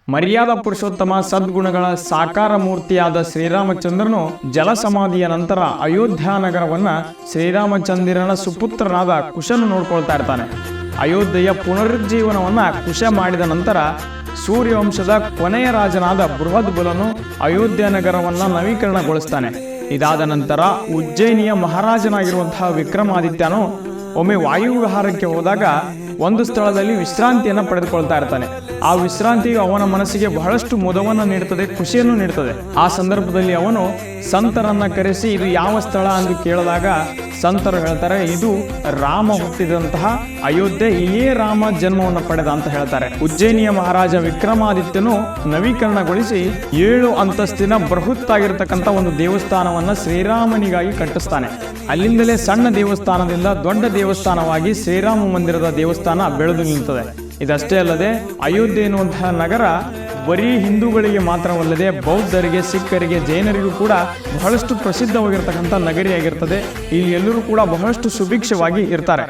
ಮರ್ಯಾದಾ ಪುರುಷೋತ್ತಮ ಸದ್ಗುಣಗಳ ಸಾಕಾರ ಮೂರ್ತಿಯಾದ ಶ್ರೀರಾಮಚಂದ್ರನು ಜಲಸಮಾಧಿಯ ನಂತರ ಅಯೋಧ್ಯ ನಗರವನ್ನ ಶ್ರೀರಾಮಚಂದ್ರನ ಸುಪುತ್ರನಾದ ಕುಶನು ನೋಡ್ಕೊಳ್ತಾ ಇರ್ತಾನೆ. ಅಯೋಧ್ಯೆಯ ಪುನರುಜ್ಜೀವನವನ್ನ ಕುಶ ಮಾಡಿದ ನಂತರ ಸೂರ್ಯವಂಶದ ಕೊನೆಯ ರಾಜನಾದ ಬೃಹದ್ಬಲನು ಅಯೋಧ್ಯ ನಗರವನ್ನ ನವೀಕರಣಗೊಳಿಸ್ತಾನೆ. ಇದಾದ ನಂತರ ಉಜ್ಜಯಿನಿಯ ಮಹಾರಾಜನಾಗಿರುವಂತಹ ವಿಕ್ರಮಾದಿತ್ಯನು ಒಮ್ಮೆ ವಾಯುವಿಹಾರಕ್ಕೆ ಹೋದಾಗ ಒಂದು ಸ್ಥಳದಲ್ಲಿ ವಿಶ್ರಾಂತಿಯನ್ನು ಪಡೆದುಕೊಳ್ತಾ ಇರ್ತಾನೆ. ಆ ವಿಶ್ರಾಂತಿಯು ಅವನ ಮನಸ್ಸಿಗೆ ಬಹಳಷ್ಟು ಮುದವನ್ನು ನೀಡುತ್ತದೆ, ಖುಷಿಯನ್ನು ನೀಡುತ್ತದೆ. ಆ ಸಂದರ್ಭದಲ್ಲಿ ಅವನು ಸಂತರನ್ನ ಕರೆಸಿ ಇದು ಯಾವ ಸ್ಥಳ ಎಂದು ಕೇಳಿದಾಗ ಸಂತರು ಹೇಳ್ತಾರೆ, ಇದು ರಾಮ ಹುಟ್ಟಿದಂತಹ ಅಯೋಧ್ಯೆ, ಇಲ್ಲಿಯೇ ರಾಮ ಜನ್ಮವನ್ನು ಪಡೆದ ಅಂತ ಹೇಳ್ತಾರೆ. ಉಜ್ಜಯಿನಿಯ ಮಹಾರಾಜ ವಿಕ್ರಮಾದಿತ್ಯನು ನವೀಕರಣಗೊಳಿಸಿ 7 ಅಂತಸ್ತಿನ ಬೃಹತ್ತಾಗಿರ್ತಕ್ಕಂಥ ಒಂದು ದೇವಸ್ಥಾನವನ್ನ ಶ್ರೀರಾಮನಿಗಾಗಿ ಕಟ್ಟಿಸ್ತಾನೆ. ಅಲ್ಲಿಂದಲೇ ಸಣ್ಣ ದೇವಸ್ಥಾನದಿಂದ ದೊಡ್ಡ ದೇವಸ್ಥಾನವಾಗಿ ಶ್ರೀರಾಮ ಮಂದಿರದ ದೇವಸ್ಥಾನ ಬೆಳೆದು ನಿಲ್ತದೆ. ಇದಷ್ಟೇ ಅಲ್ಲದೆ ಅಯೋಧ್ಯೆ ಎನ್ನುವಂತಹ ನಗರ ಬರೀ ಹಿಂದೂಗಳಿಗೆ ಮಾತ್ರವಲ್ಲದೆ ಬೌದ್ಧರಿಗೆ, ಸಿಖ್ಖರಿಗೆ, ಜೈನರಿಗೂ ಕೂಡ ಬಹಳಷ್ಟು ಪ್ರಸಿದ್ಧವಾಗಿರ್ತಕ್ಕಂಥ ನಗರಿಯಾಗಿರ್ತದೆ. ಇಲ್ಲಿ ಎಲ್ಲರೂ ಕೂಡ ಬಹಳಷ್ಟು ಸುಭಿಕ್ಷವಾಗಿ ಇರ್ತಾರೆ.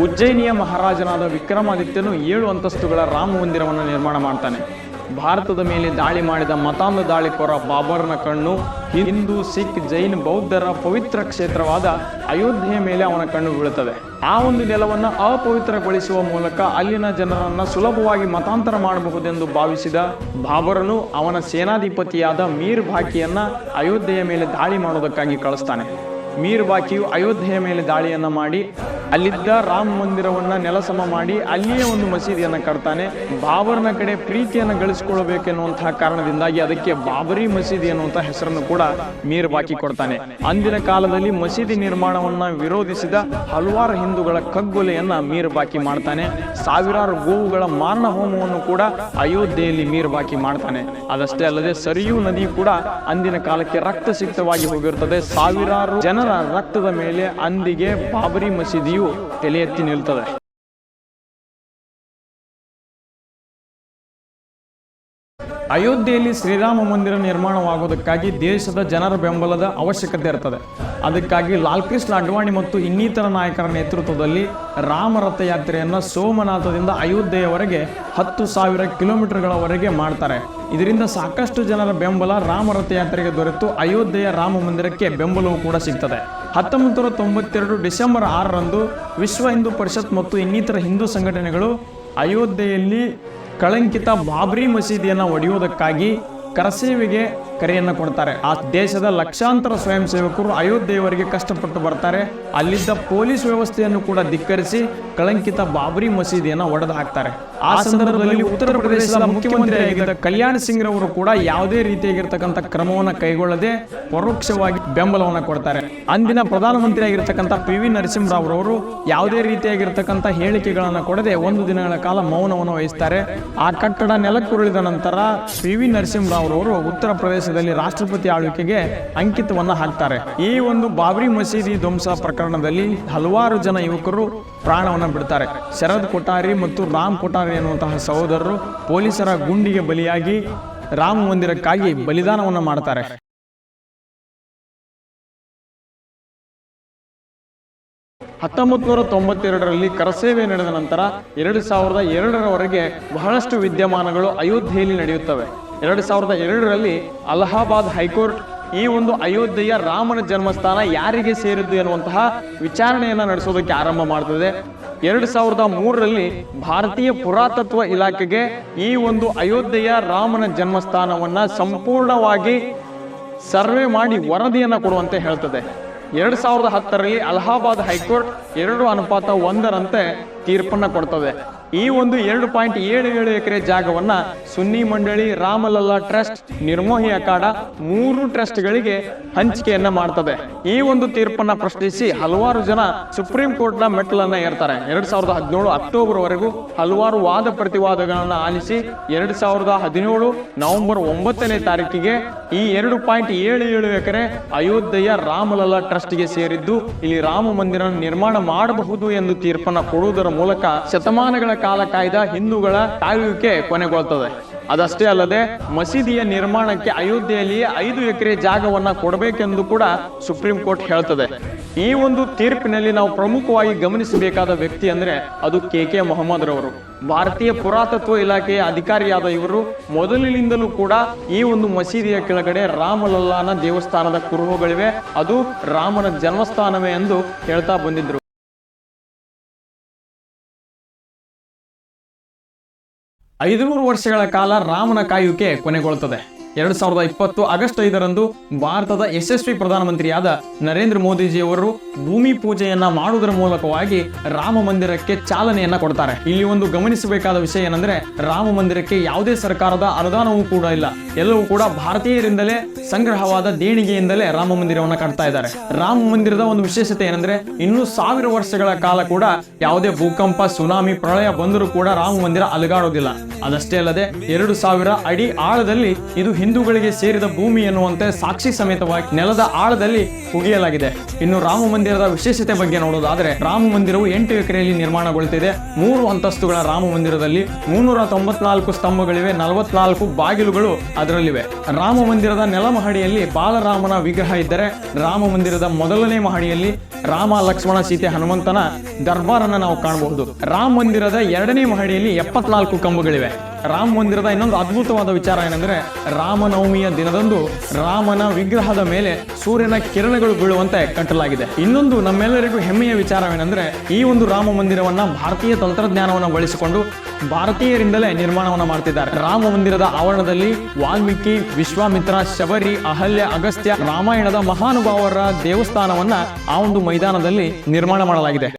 ಉಜ್ಜಯಿನಿಯ ಮಹಾರಾಜನಾದ ವಿಕ್ರಮಾದಿತ್ಯನು 7 ಅಂತಸ್ತುಗಳ ರಾಮ ಮಂದಿರವನ್ನು ನಿರ್ಮಾಣ ಮಾಡ್ತಾನೆ. ಭಾರತದ ಮೇಲೆ ದಾಳಿ ಮಾಡಿದ ಮತಾಂಧ ದಾಳಿಕೋರ ಬಾಬರ್ನ ಕಣ್ಣು ಹಿಂದೂ, ಸಿಖ್, ಜೈನ್, ಬೌದ್ಧರ ಪವಿತ್ರ ಕ್ಷೇತ್ರವಾದ ಅಯೋಧ್ಯೆಯ ಮೇಲೆ ಅವನ ಕಣ್ಣು ಬೀಳುತ್ತದೆ. ಆ ಒಂದು ನೆಲವನ್ನು ಅಪವಿತ್ರಗೊಳಿಸುವ ಮೂಲಕ ಅಲ್ಲಿನ ಜನರನ್ನ ಸುಲಭವಾಗಿ ಮತಾಂತರ ಮಾಡಬಹುದೆಂದು ಭಾವಿಸಿದ ಬಾಬರನು ಅವನ ಸೇನಾಧಿಪತಿಯಾದ ಮೀರ್ ಬಾಕಿಯನ್ನ ಅಯೋಧ್ಯೆಯ ಮೇಲೆ ದಾಳಿ ಮಾಡೋದಕ್ಕಾಗಿ ಕಳಿಸ್ತಾನೆ. ಮೀರ್ ಬಾಕಿಯು ಅಯೋಧ್ಯೆಯ ಮೇಲೆ ದಾಳಿಯನ್ನ ಮಾಡಿ ಅಲ್ಲಿದ್ದ ರಾಮ ಮಂದಿರವನ್ನ ನೆಲಸಮ ಮಾಡಿ ಅಲ್ಲಿಯೇ ಒಂದು ಮಸೀದಿಯನ್ನು ಕಟ್ತಾನೆ. ಬಾಬರ್ನ ಕಡೆ ಪ್ರೀತಿಯನ್ನು ಗಳಿಸಿಕೊಳ್ಳಬೇಕೆನ್ನುವಂತಹ ಕಾರಣದಿಂದಾಗಿ ಅದಕ್ಕೆ ಬಾಬರಿ ಮಸೀದಿ ಅನ್ನುವಂತಹ ಹೆಸರನ್ನು ಕೂಡ ಮೀರ್ ಬಾಕಿ ಕೊಡ್ತಾನೆ. ಅಂದಿನ ಕಾಲದಲ್ಲಿ ಮಸೀದಿ ನಿರ್ಮಾಣವನ್ನ ವಿರೋಧಿಸಿದ ಹಲವಾರು ಹಿಂದೂಗಳ ಕಗ್ಗೊಲೆಯನ್ನ ಮೀರ್ ಬಾಕಿ ಮಾಡ್ತಾನೆ. ಸಾವಿರಾರು ಗೋವುಗಳ ಮಾರಣ ಹೋಮವನ್ನು ಕೂಡ ಅಯೋಧ್ಯೆಯಲ್ಲಿ ಮೀರ್ ಬಾಕಿ ಮಾಡ್ತಾನೆ. ಅದಷ್ಟೇ ಅಲ್ಲದೆ ಸರಿಯೂ ನದಿ ಕೂಡ ಅಂದಿನ ಕಾಲಕ್ಕೆ ರಕ್ತಸಿಕ್ತವಾಗಿ ಹೋಗಿರುತ್ತದೆ. ಸಾವಿರಾರು ಜನರ ರಕ್ತದ ಮೇಲೆ ಅಂದಿಗೆ ಬಾಬರಿ ಮಸೀದಿಯು ತಲೆ ಎತ್ತಿ ನಿಲ್ತದೆ. ಅಯೋಧ್ಯೆಯಲ್ಲಿ ಶ್ರೀರಾಮ ಮಂದಿರ ನಿರ್ಮಾಣವಾಗುವುದಕ್ಕಾಗಿ ದೇಶದ ಜನರ ಬೆಂಬಲದ ಅವಶ್ಯಕತೆ ಇರ್ತದೆ. ಅದಕ್ಕಾಗಿ ಲಾಲ್ ಕೃಷ್ಣ ಅಡ್ವಾಣಿ ಮತ್ತು ಇನ್ನಿತರ ನಾಯಕರ ನೇತೃತ್ವದಲ್ಲಿ ರಾಮರಥ ಯಾತ್ರೆಯನ್ನು ಸೋಮನಾಥದಿಂದ ಅಯೋಧ್ಯೆಯವರೆಗೆ 10,000 ಕಿಲೋಮೀಟರ್ಗಳವರೆಗೆ ಮಾಡ್ತಾರೆ. ಇದರಿಂದ ಸಾಕಷ್ಟು ಜನರ ಬೆಂಬಲ ರಾಮರಥ ಯಾತ್ರೆಗೆ ದೊರೆತು ಅಯೋಧ್ಯೆಯ ರಾಮ ಮಂದಿರಕ್ಕೆ ಬೆಂಬಲವೂ ಕೂಡ ಸಿಗ್ತದೆ. 1992 ಡಿಸೆಂಬರ್ 6ರಂದು ವಿಶ್ವ ಹಿಂದೂ ಪರಿಷತ್ ಮತ್ತು ಇನ್ನಿತರ ಹಿಂದೂ ಸಂಘಟನೆಗಳು ಅಯೋಧ್ಯೆಯಲ್ಲಿ ಕಳಂಕಿತ ಬಾಬರಿ ಮಸೀದಿಯನ್ನು ಒಡೆಯುವುದಕ್ಕಾಗಿ ಕರಸೇವೆಗೆ ಕರೆಯನ್ನು ಕೊಡ್ತಾರೆ. ಆ ದೇಶದ ಲಕ್ಷಾಂತರ ಸ್ವಯಂ ಸೇವಕರು ಅಯೋಧ್ಯೆಯವರೆಗೆ ಕಷ್ಟಪಟ್ಟು ಬರ್ತಾರೆ. ಅಲ್ಲಿದ್ದ ಪೊಲೀಸ್ ವ್ಯವಸ್ಥೆಯನ್ನು ಕೂಡ ಧಿಕ್ಕರಿಸಿ ಕಳಂಕಿತ ಬಾಬರಿ ಮಸೀದಿಯನ್ನು ಒಡೆದು ಹಾಕ್ತಾರೆ. ಆ ಸಂದರ್ಭದಲ್ಲಿ ಉತ್ತರ ಪ್ರದೇಶದ ಮುಖ್ಯಮಂತ್ರಿಯಾಗಿದ್ದ ಕಲ್ಯಾಣ್ ಸಿಂಗ್ ರವರು ಕೂಡ ಯಾವುದೇ ರೀತಿಯಾಗಿರ್ತಕ್ಕಂಥ ಕ್ರಮವನ್ನು ಕೈಗೊಳ್ಳದೆ ಪರೋಕ್ಷವಾಗಿ ಬೆಂಬಲವನ್ನು ಕೊಡ್ತಾರೆ. ಅಂದಿನ ಪ್ರಧಾನಮಂತ್ರಿಯಾಗಿರ್ತಕ್ಕಂಥ PV ನರಸಿಂಹರಾವ್ ರವರು ಯಾವುದೇ ರೀತಿಯಾಗಿರ್ತಕ್ಕಂಥ ಹೇಳಿಕೆಗಳನ್ನು ಕೊಡದೆ 1 ದಿನಗಳ ಕಾಲ ಮೌನವನ್ನು ವಹಿಸ್ತಾರೆ. ಆ ಕಟ್ಟಡ ನೆಲಕ್ಕುರುಳಿದ ನಂತರ PV ನರಸಿಂಹರಾವ್ ರವರು ಉತ್ತರ ಪ್ರದೇಶದಲ್ಲಿ ರಾಷ್ಟ್ರಪತಿ ಆಳ್ವಿಕೆಗೆ ಅಂಕಿತವನ್ನು ಹಾಕ್ತಾರೆ. ಈ ಒಂದು ಬಾಬರಿ ಮಸೀದಿ ಧ್ವಂಸ ಪ್ರಕರಣದಲ್ಲಿ ಹಲವಾರು ಜನ ಯುವಕರು ಪ್ರಾಣವನ್ನು ಬಿಡ್ತಾರೆ. ಶರದ್ ಕೊಠಾರಿ ಮತ್ತು ರಾಮ್ ಕೊಠಾರಿ ಎನ್ನುವಂತಹ ಸಹೋದರರು ಪೊಲೀಸರ ಗುಂಡಿಗೆ ಬಲಿಯಾಗಿ ರಾಮ ಮಂದಿರಕ್ಕಾಗಿ ಬಲಿದಾನವನ್ನು ಮಾಡ್ತಾರೆ. (1992ರಲ್ಲಿ ಕರಸೇವೆ ನಡೆದ ನಂತರ 2002ರವರೆಗೆ ಬಹಳಷ್ಟು ವಿದ್ಯಮಾನಗಳು ಅಯೋಧ್ಯೆಯಲ್ಲಿ ನಡೆಯುತ್ತವೆ. 2002ರಲ್ಲಿ ಅಲಹಾಬಾದ್ ಹೈಕೋರ್ಟ್ ಈ ಒಂದು ಅಯೋಧ್ಯೆಯ ರಾಮನ ಜನ್ಮಸ್ಥಾನ ಯಾರಿಗೆ ಸೇರಿದ್ದು ಎನ್ನುವಂತಹ ವಿಚಾರಣೆಯನ್ನು ನಡೆಸೋದಕ್ಕೆ ಆರಂಭ ಮಾಡ್ತದೆ. 2003ರಲ್ಲಿ ಭಾರತೀಯ ಪುರಾತತ್ವ ಇಲಾಖೆಗೆ ಈ ಒಂದು ಅಯೋಧ್ಯೆಯ ರಾಮನ ಜನ್ಮಸ್ಥಾನವನ್ನ ಸಂಪೂರ್ಣವಾಗಿ ಸರ್ವೆ ಮಾಡಿ ವರದಿಯನ್ನು ಕೊಡುವಂತೆ ಹೇಳ್ತದೆ. 2010ರಲ್ಲಿ ಅಲಹಾಬಾದ್ ಹೈಕೋರ್ಟ್ 2:1ರಂತೆ ತೀರ್ಪನ್ನು ಕೊಡ್ತದೆ. ಈ ಒಂದು 2.77 ಎಕರೆ ಜಾಗವನ್ನ ಸುನ್ನಿ ಮಂಡಳಿ, ರಾಮಲಲ್ಲಾ ಟ್ರಸ್ಟ್, ನಿರ್ಮೋಹಿ ಅಖಾಡ 3 ಟ್ರಸ್ಟ್ಗಳಿಗೆ ಹಂಚಿಕೆಯನ್ನ ಮಾಡ್ತದೆ. ಈ ಒಂದು ತೀರ್ಪನ್ನ ಪ್ರಶ್ನಿಸಿ ಹಲವಾರು ಜನ ಸುಪ್ರೀಂ ಕೋರ್ಟ್ನ ಮೆಟ್ಟಲನ್ನ ಏರ್ತಾರೆ. 2017 ಅಕ್ಟೋಬರ್ ವರೆಗೂ ಹಲವಾರು ವಾದ ಪ್ರತಿವಾದಗಳನ್ನ ಆಲಿಸಿ 2017 ನವೆಂಬರ್ 9ನೇ ತಾರೀಕಿಗೆ ಈ 2.77 ಎಕರೆ ಅಯೋಧ್ಯೆಯ ರಾಮಲಲ್ಲಾ ಟ್ರಸ್ಟ್ಗೆ ಸೇರಿದ್ದು ಇಲ್ಲಿ ರಾಮ ಮಂದಿರ ನಿರ್ಮಾಣ ಮಾಡಬಹುದು ಎಂದು ತೀರ್ಪನ್ನ ಕೊಡುವುದರ ಮೂಲಕ ಶತಮಾನಗಳ ಕಾಲ ಕಾಯ್ದ ಹಿಂದೂಗಳ ಕಾಯುವಿಕೆ ಕೊನೆಗೊಳ್ತದೆ. ಅದಷ್ಟೇ ಅಲ್ಲದೆ ಮಸೀದಿಯ ನಿರ್ಮಾಣಕ್ಕೆ ಅಯೋಧ್ಯೆಯಲ್ಲಿ 5 ಎಕರೆ ಜಾಗವನ್ನ ಕೊಡಬೇಕೆಂದು ಕೂಡ ಸುಪ್ರೀಂ ಕೋರ್ಟ್ ಹೇಳ್ತದೆ. ಈ ಒಂದು ತೀರ್ಪಿನಲ್ಲಿ ನಾವು ಪ್ರಮುಖವಾಗಿ ಗಮನಿಸಬೇಕಾದ ವ್ಯಕ್ತಿ ಅಂದ್ರೆ ಅದು ಕೆ ಮೊಹಮ್ಮದ್ ರವರು. ಭಾರತೀಯ ಪುರಾತತ್ವ ಇಲಾಖೆಯ ಅಧಿಕಾರಿಯಾದ ಇವರು ಮೊದಲಿನಿಂದಲೂ ಕೂಡ ಈ ಒಂದು ಮಸೀದಿಯ ಕೆಳಗಡೆ ರಾಮಲಲ್ಲಾನ ದೇವಸ್ಥಾನದ ಕುರುಹುಗಳಿವೆ, ಅದು ರಾಮನ ಜನ್ಮಸ್ಥಾನವೇ ಎಂದು ಹೇಳ್ತಾ ಬಂದಿದ್ರು. 500 ವರ್ಷಗಳ ಕಾಲ ರಾಮನ ಕಾಯುವಿಕೆ ಕೊನೆಗೊಳ್ಳುತ್ತದೆ. 2020 ಆಗಸ್ಟ್ 5ರಂದು ಭಾರತದ ಯಶಸ್ವಿ ಪ್ರಧಾನಮಂತ್ರಿಯಾದ ನರೇಂದ್ರ ಮೋದಿಜಿಯವರು ಭೂಮಿ ಪೂಜೆಯನ್ನ ಮಾಡುವುದರ ಮೂಲಕವಾಗಿ ರಾಮ ಮಂದಿರಕ್ಕೆ ಚಾಲನೆಯನ್ನ ಕೊಡ್ತಾರೆ. ಇಲ್ಲಿ ಒಂದು ಗಮನಿಸಬೇಕಾದ ವಿಷಯ ಏನಂದ್ರೆ, ರಾಮ ಮಂದಿರಕ್ಕೆ ಯಾವುದೇ ಸರ್ಕಾರದ ಅನುದಾನವೂ ಕೂಡ ಇಲ್ಲ, ಎಲ್ಲವೂ ಕೂಡ ಭಾರತೀಯರಿಂದಲೇ ಸಂಗ್ರಹವಾದ ದೇಣಿಗೆಯಿಂದಲೇ ರಾಮ ಮಂದಿರವನ್ನ ಕಟ್ತಾ ಇದ್ದಾರೆ. ರಾಮ ಮಂದಿರದ ಒಂದು ವಿಶೇಷತೆ ಏನಂದ್ರೆ, ಇನ್ನೂ 1000 ವರ್ಷಗಳ ಕಾಲ ಕೂಡ ಯಾವುದೇ ಭೂಕಂಪ, ಸುನಾಮಿ, ಪ್ರಳಯ ಬಂದರೂ ಕೂಡ ರಾಮ ಮಂದಿರ ಅಲುಗಾಡೋದಿಲ್ಲ. ಅದಷ್ಟೇ ಅಲ್ಲದೆ 2000 ಅಡಿ ಆಳದಲ್ಲಿ ಇದು ಹಿಂದೂಗಳಿಗೆ ಸೇರಿದ ಭೂಮಿ ಎನ್ನುವಂತೆ ಸಾಕ್ಷಿ ಸಮೇತವಾಗಿ ನೆಲದ ಆಳದಲ್ಲಿ ಹುಗಿಯಲಾಗಿದೆ. ಇನ್ನು ರಾಮ ಮಂದಿರದ ವಿಶೇಷತೆ ಬಗ್ಗೆ ನೋಡೋದಾದ್ರೆ, ರಾಮ ಮಂದಿರವು 8 ಎಕರೆಯಲ್ಲಿ ನಿರ್ಮಾಣಗೊಳ್ಳುತ್ತಿದೆ. 3 ಅಂತಸ್ತುಗಳ ರಾಮ ಮಂದಿರದಲ್ಲಿ 394 ಸ್ತಂಭಗಳಿವೆ, 44 ಬಾಗಿಲುಗಳು ಅದರಲ್ಲಿವೆ. ರಾಮ ಮಂದಿರದ ನೆಲಮಹಡಿಯಲ್ಲಿ ಬಾಲರಾಮನ ವಿಗ್ರಹ ಇದ್ದರೆ, ರಾಮ ಮಂದಿರದ ಮೊದಲನೇ ಮಹಡಿಯಲ್ಲಿ ರಾಮ, ಲಕ್ಷ್ಮಣ, ಸೀತೆ, ಹನುಮಂತನ ದರ್ಬಾರನ್ನ ನಾವು ಕಾಣಬಹುದು. ರಾಮ ಮಂದಿರದ 2ನೇ ಮಹಡಿಯಲ್ಲಿ 74 ಕಂಬಗಳಿವೆ. ರಾಮ ಮಂದಿರದ ಇನ್ನೊಂದು ಅದ್ಭುತವಾದ ವಿಚಾರ ಏನಂದ್ರೆ, ರಾಮನವಮಿಯ ದಿನದಂದು ರಾಮನ ವಿಗ್ರಹದ ಮೇಲೆ ಸೂರ್ಯನ ಕಿರಣಗಳು ಬೀಳುವಂತೆ ಕಟ್ಟಲಾಗಿದೆ. ಇನ್ನೊಂದು ನಮ್ಮೆಲ್ಲರಿಗೂ ಹೆಮ್ಮೆಯ ವಿಚಾರವೇನೆಂದ್ರೆ, ಈ ಒಂದು ರಾಮ ಮಂದಿರವನ್ನ ಭಾರತೀಯ ತಂತ್ರಜ್ಞಾನವನ್ನು ಬಳಸಿಕೊಂಡು ಭಾರತೀಯರಿಂದಲೇ ನಿರ್ಮಾಣವನ್ನ ಮಾಡ್ತಿದ್ದಾರೆ. ರಾಮ ಮಂದಿರದ ಆವರಣದಲ್ಲಿ ವಾಲ್ಮೀಕಿ, ವಿಶ್ವಾಮಿತ್ರ, ಶಬರಿ, ಅಹಲ್ಯ, ಅಗಸ್ತ್ಯ, ರಾಮಾಯಣದ ಮಹಾನುಭಾವರ ದೇವಸ್ಥಾನವನ್ನ ಆ ಒಂದು ಮೈದಾನದಲ್ಲಿ ನಿರ್ಮಾಣ ಮಾಡಲಾಗಿದೆ.